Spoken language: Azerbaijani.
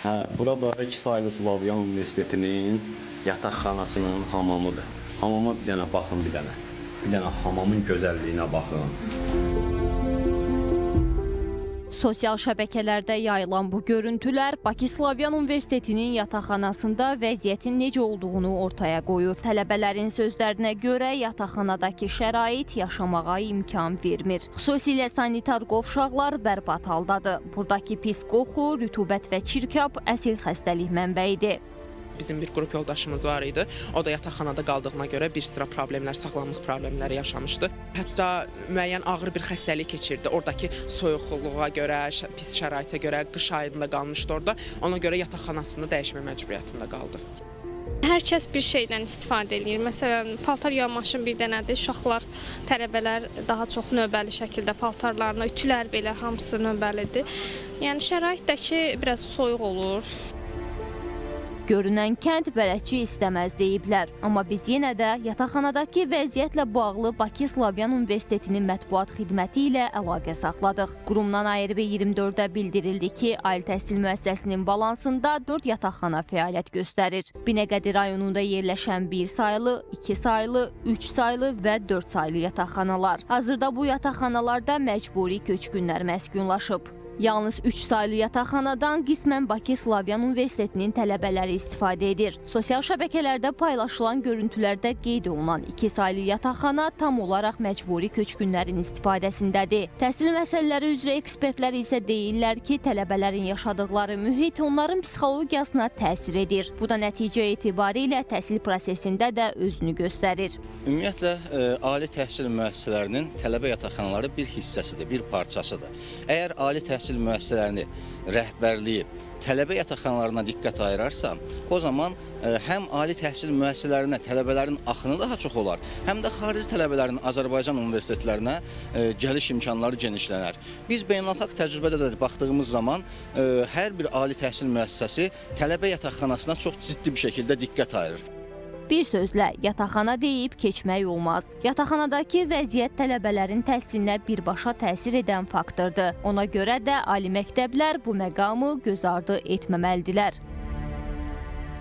Hə, bura da 2 saylı Slavyan Universitetinin yataqxanasının hamamıdır. Hamama bir dənə baxın, bir dənə. Bir dənə hamamın gözəlliyinə baxın. Sosial şəbəkələrdə yayılan bu görüntülər Bakı Slavyan Universitetinin yataqxanasında vəziyyətin necə olduğunu ortaya qoyur. Tələbələrin sözlərinə görə yataqxanadakı şərait yaşamağa imkan vermir. Xüsusilə sanitar qovşaqlar bərbad haldadır. Buradakı pis qoxu, rütubət və çirkab əsl xəstəlik mənbəyidir. Bizim bir qrup yoldaşımız var idi. O da yataqxanada qaldığına görə bir sıra problemlər, sağlamlıq problemləri yaşamışdı. Hətta müəyyən ağır bir xəstəlik keçirdi. Oradakı soyuqluğa görə, pis şəraitə görə qış ayında qalmışdı orada. Ona görə yataqxanasını dəyişmə məcburiyyətində qaldı. Hər kəs bir şeydən istifadə edir. Məsələn, paltar yuyan maşın bir dənədir. Uşaqlar, tələbələr daha çox növbəli şəkildə paltarlarına, ütülər belə hamısı növbəlidir. Yəni şərait də ki, biraz soyuq olur. Görünən kənd bələdçi istəməz deyiblər. Amma biz yenə də yataqxanadakı vəziyyətlə bağlı Bakı Slavyan Universitetinin mətbuat xidməti ilə əlaqə saxladıq. Qurumdan ARB 24-də bildirildi ki, ali təhsil müəssisəsinin balansında 4 yataqxana fəaliyyət göstərir. Binəqədi rayonunda yerləşən 1 saylı, 2 saylı, 3 saylı və 4 saylı yataqxanalar. Hazırda bu yataqxanalarda məcburi köçkünlər məskunlaşıb. Yalnız 3 saylı yataqxanadan qismən Bakı Slavyan Universitetinin tələbələri istifadə edir. Sosial şəbəkələrdə paylaşılan görüntülərdə qeyd olunan 2 saylı yataqxana tam olaraq məcburi köçkünlərin istifadəsindədir. Təhsil məsələləri üzrə ekspertlər isə deyirlər ki, tələbələrin yaşadıkları mühit onların psixologiyasına təsir edir. Bu da nəticə etibarilə təhsil prosesində də özünü göstərir. Ümumiyyətlə, ali təhsil müəssisələrinin tələbə yataqxanaları bir hissəsidir, bir parçasıdır. Əgər ali təhsil müəssisələrini rəhbərliyi tələbə yataqxanalarına diqqət ayırarsa, o zaman həm ali təhsil müəssisələrinə tələbələrin axını daha çox olar, həm də xarici tələbələrin Azərbaycan universitetlərinə gəliş imkanları genişlənər. Biz beynəlxalq təcrübədə də baxdığımız zaman hər bir ali təhsil müəssisəsi tələbə yataqxanasına çox ciddi bir şəkildə diqqət ayırır. Bir sözlə, yataqxana deyib keçmək olmaz. Yataqxanadakı vəziyyət tələbələrin təhsilinə birbaşa təsir edən faktordur. Ona görə də ali məktəblər bu məqamı göz ardı etməməlidirlər.